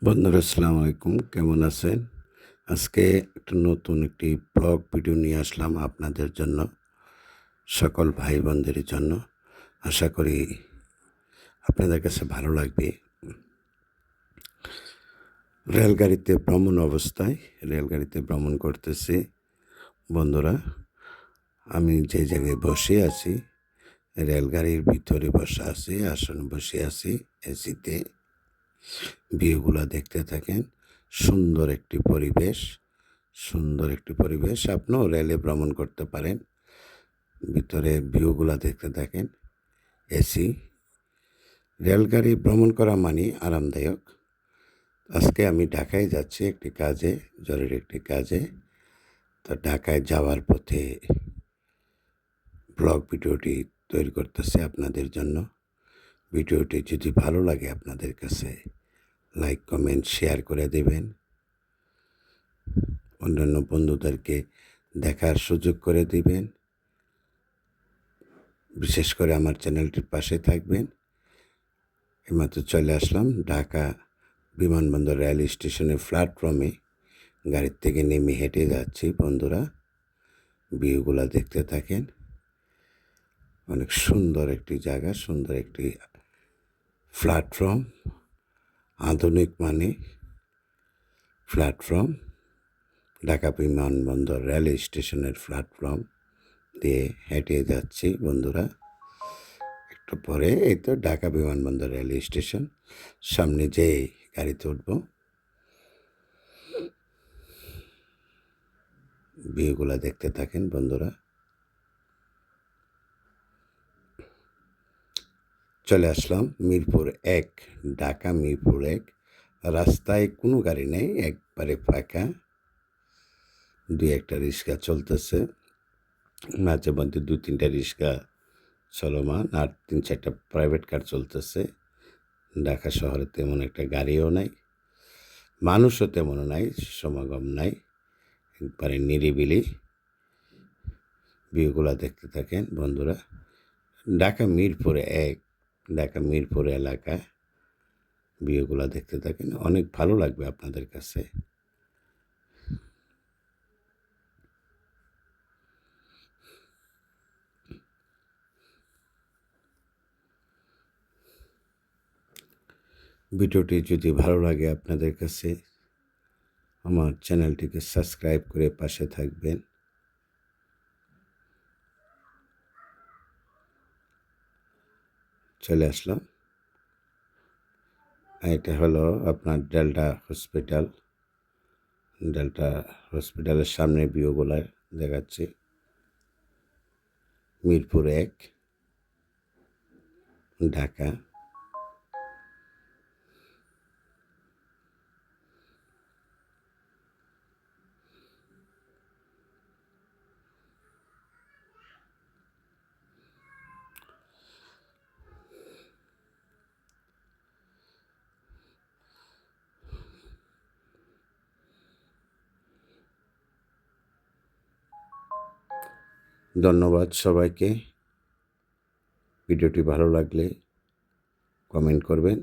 বন্ধুরা আসসালামু আলাইকুম, কেমন আছেন? আজকে নতুন একটি ব্লগ ভিডিও নিয়ে আসলাম আপনাদের জন্য, সকল ভাই বোনদের জন্য। আশা করি আপনাদের কাছে ভালো লাগবে। রেলগাড়িতে ভ্রমণ করতেছি বন্ধুরা। আমি যে জায়গায় বসে আছি, রেলগাড়ির ভিতরে বসে আছি, আসনে বসে আছি এসিতে। ভিউগুলা দেখতে থাকেন। সুন্দর একটি পরিবেশ, সুন্দর একটি পরিবেশ। আপনিও রেলে ভ্রমণ করতে পারেন। ভিতরে ভিউগুলা দেখতে থাকেন। এসি। রেলগাড়ি ভ্রমণ করা মানে আরামদায়ক। আজকে আমি ঢাকায় যাচ্ছি একটি কাজে, জরুরি একটি কাজে। তো ঢাকায় যাওয়ার পথে ব্লগ ভিডিওটি তৈরি করতেছি আপনাদের জন্য। ভিডিওটি যদি ভালো লাগে আপনাদের কাছে, লাইক কমেন্ট শেয়ার করে দেবেন। অন্যান্য বন্ধুদেরকে দেখার সুযোগ করে দিবেন। বিশেষ করে আমার চ্যানেলটির পাশে থাকবেন। এইমাত্র চলে আসলাম ঢাকা বিমানবন্দর রেল স্টেশনের প্ল্যাটফর্মে। গাড়ির থেকে নেমে হেঁটে যাচ্ছি বন্ধুরা। ভিউগুলা দেখতে থাকেন। অনেক সুন্দর একটি জায়গা, সুন্দর একটি প্ল্যাটফর্ম, আধুনিক মানে প্ল্যাটফর্ম। ঢাকা বিমানবন্দর রেল স্টেশনের প্ল্যাটফর্ম দিয়ে হেঁটে যাচ্ছি বন্ধুরা। একটু পরে এই তো ঢাকা বিমানবন্দর রেল স্টেশন। সামনে যেয়ে গাড়িতে উঠব। ভিউগুলা দেখতে থাকেন বন্ধুরা। চলে আসলাম মিরপুর ১, ঢাকা মিরপুর ১। রাস্তায় কোনো গাড়ি নেই, একবারে ফাঁকা। দুই একটা রিক্সা চলতেছে, মাঝে মধ্যে ২-৩টা রিক্সা চলমান, আর ৩-৪টা প্রাইভেট কার চলতেছে। ঢাকা শহরে তেমন একটা গাড়িও নাই, মানুষও তেমন নাই, সমাগম নাই, একবারে নিরিবিলি। ভিউগুলা দেখতে থাকেন বন্ধুরা। ঢাকা মিরপুর ১, ঢাকা মিরপুর এলাকায় ভিউগুলা দেখতে থাকেন। অনেক ভালো লাগবে আপনাদের কাছে। ভিডিওটি যদি ভালো লাগে আপনাদের কাছে, আমার চ্যানেলটিকে সাবস্ক্রাইব করে পাশে থাকবেন। চলে আসলাম। এটা হলো আপনার ডেল্টা হসপিটাল। ডেল্টা হসপিটালের সামনে ভিউগুলা দেখাচ্ছি। মিরপুর ১, ঢাকা। ধন্যবাদ সবাইকে। ভিডিওটি ভালো লাগলে কমেন্ট করবেন।